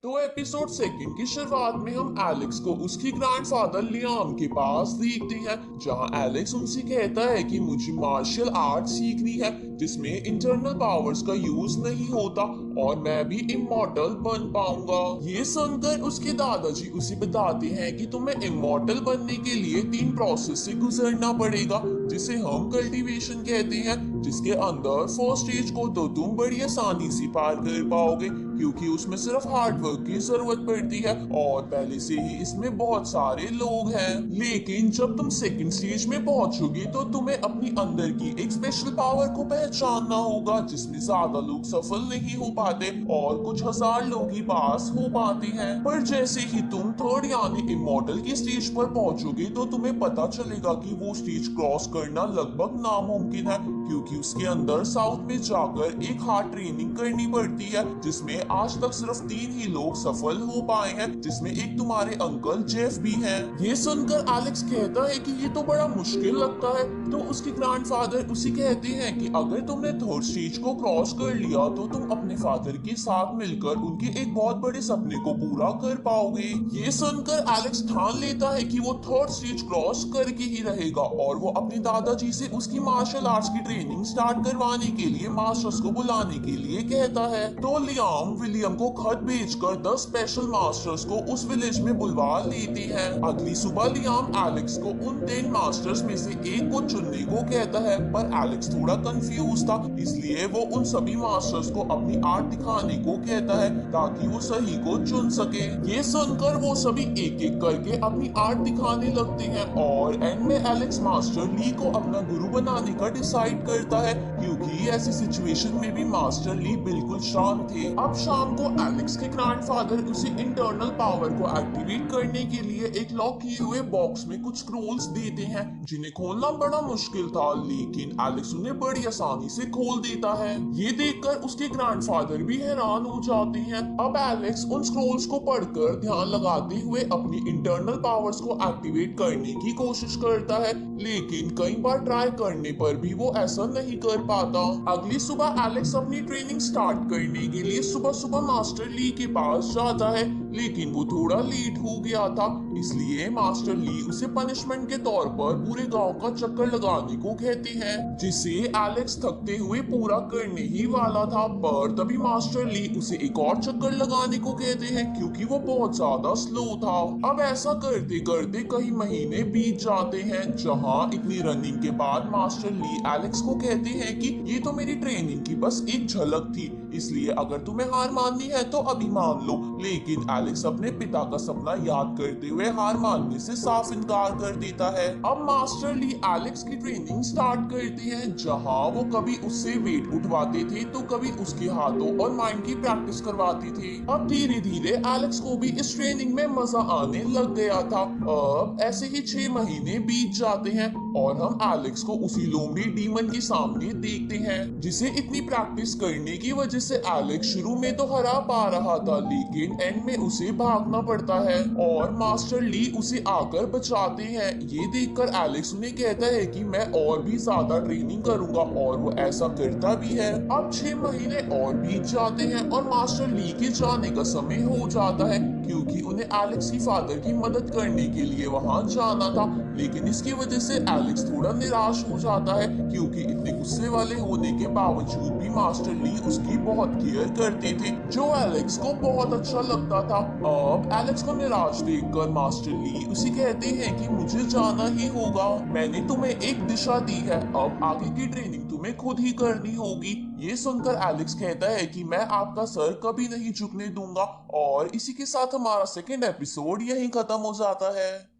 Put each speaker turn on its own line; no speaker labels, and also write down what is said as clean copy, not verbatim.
तो episode second की शुरुआत में हम एलेक्स को उसकी ग्रैंडफादर लियाम के पास देखते हैं, जहां एलेक्स उनसे कहता है कि मुझे मार्शल आर्ट सीखनी है जिसमें इंटरनल पावर्स का यूज नहीं होता और मैं भी इमॉर्टल बन पाऊंगा। ये सुनकर उसके दादाजी उसे बताते हैं कि तुम्हें इमॉर्टल बनने के लिए 3 प्रोसेस से गुजरना पड़ेगा, जिसे हम कल्टीवेशन कहते हैं, जिसके अंदर फर्स्ट स्टेज को तो तुम बड़ी आसानी से पार कर पाओगे क्योंकि उसमें सिर्फ हार्ड वर्क की जरूरत पड़ती है और पहले से ही इसमें बहुत सारे लोग हैं। लेकिन जब तुम सेकंड स्टेज में पहुंचोगे तो तुम्हें अपनी अंदर की एक स्पेशल पावर को पहचानना होगा जिसमें ज्यादा लोग सफल नहीं हो पाते और कुछ हजार लोग ही पास हो पाते हैं। पर जैसे ही तुम थर्ड यानी इमॉर्टल की स्टेज पर पहुंचोगे तो तुम्हें पता चलेगा कि वो स्टेज क्रॉस करना लगभग नामुमकिन है क्योंकि उसके अंदर साउथ में जाकर एक हार्ड ट्रेनिंग करनी पड़ती है जिसमें आज तक सिर्फ 3 ही लोग सफल हो पाए हैं, जिसमें एक तुम्हारे अंकल जेफ भी हैं। ये सुनकर एलेक्स कहता है कि ये तो बड़ा मुश्किल लगता है। तो उसके ग्रैंडफादर उसे कहते हैं कि अगर तुमने थर्ड स्टेज को क्रॉस कर लिया तो तुम अपने फादर के साथ मिलकर उनके एक बहुत बड़े सपने को पूरा कर पाओगे। ये सुनकर एलेक्स ठान लेता है कि वो थर्ड स्टेज क्रॉस करके ही रहेगा और वो अपने दादाजी से उसकी मार्शल आर्ट्स की ट्रेनिंग स्टार्ट करवाने के लिए मास्टर्स को बुलाने के लिए कहता है। तो लियाम विलियम को खत भेजकर 10 स्पेशल मास्टर्स को उस विलेज में बुलवा लेते हैं। अगली सुबह लियाम एलेक्स को उन 10 मास्टर्स में से एक को चुनने को कहता है, पर एलेक्स थोड़ा कंफ्यूज था, इसलिए वो उन सभी मास्टर्स को अपनी आर्ट दिखाने को कहता है ताकि वो सही को चुन सके। ये सुनकर वो सभी एक एक करके अपनी आर्ट दिखाने लगते हैं और एंड में एलेक्स मास्टर ली को अपना गुरु बनाने का डिसाइड करता है क्योंकि ऐसी सिचुएशन में भी मास्टर ली बिल्कुल शांत थे। अब शाम को एलेक्स के ग्रैंडफादर उसे इंटरनल पावर को एक्टिवेट करने के लिए एक लॉक किए हुए बॉक्स में कुछ स्क्रोल्स देते हैं जिन्हें खोलना बड़ा मुश्किल था, लेकिन एलेक्स उन्हें बड़ी आसानी से खोल देता है। ये देखकर उसके ग्रैंडफादर भी हैरान हो जाते हैं। अब एलेक्स उन स्क्रोल्स को पढ़कर ध्यान लगाते हुए अपनी इंटरनल पावर्स को एक्टिवेट करने की कोशिश करता है, लेकिन कई बार ट्राई करने पर भी वो ऐसा नहीं कर पाता। अगली सुबह एलेक्स अपनी ट्रेनिंग स्टार्ट करने के लिए सुबह सुबह मास्टर ली के पास जाता है, लेकिन वो थोड़ा लेट हो गया था, इसलिए मास्टर ली उसे पनिशमेंट के तौर पर पूरे गांव का चक्कर लगाने को कहते हैं, जिसे एलेक्स थकते हुए पूरा करने ही वाला था। पर तभी मास्टर ली उसे एक और चक्कर लगाने को कहते हैं क्योंकि वो बहुत ज्यादा स्लो था। अब ऐसा करते करते कई महीने बीत जाते हैं, जहां इतनी रनिंग के बाद मास्टर ली एलेक्स को कहते हैं कि ये तो मेरी ट्रेनिंग की बस एक झलक थी, इसलिए अगर तुम्हें हार माननी है तो अभी मान लो। लेकिन एलेक्स अपने पिता का सपना याद करते हुए हार मानने से साफ इनकार कर देता है। अब मास्टर ली एलेक्स की ट्रेनिंग स्टार्ट करते हैं, जहां वो कभी उससे वेट उठवाते थे तो कभी उसके हाथों और माइंड की प्रैक्टिस करवाते थे। अब धीरे धीरे एलेक्स को भी इस ट्रेनिंग में मजा आने लग गया था। अब ऐसे ही 6 महीने बीत जाते हैं और हम एलेक्स को उसी लोमड़ी डीमन के सामने देखते हैं, जिसे इतनी प्रैक्टिस करने की वजह से एलेक्स शुरू में तो हरा पा रहा था, लेकिन एंड में उसे भागना पड़ता है और मास्टर ली उसे आकर बचाते हैं। ये देखकर एलेक्स उन्हें कहता है कि मैं और भी ज्यादा ट्रेनिंग करूंगा और वो ऐसा करता भी है। अब 6 महीने और बीत जाते हैं और मास्टर ली के जाने का समय हो जाता है क्योंकि उन्हें एलेक्स की फादर की मदद करने के लिए वहां जाना था, लेकिन इसकी वजह से एलेक्स थोड़ा निराश हो जाता है क्योंकि इतने गुस्से वाले होने के बावजूद भी मास्टर ली उसकी बहुत केयर करते थे, जो एलेक्स को बहुत अच्छा लगता था। अब एलेक्स को निराश देखकर मास्टर ली उसे कहते हैं कि मुझे जाना ही होगा, मैंने तुम्हें एक दिशा दी है, अब आगे की ट्रेनिंग तुम्हें खुद ही करनी होगी। ये सुनकर एलेक्स कहता है कि मैं आपका सर कभी नहीं झुकने दूंगा और इसी के साथ हमारा सेकेंड एपिसोड यहीं खत्म हो जाता है।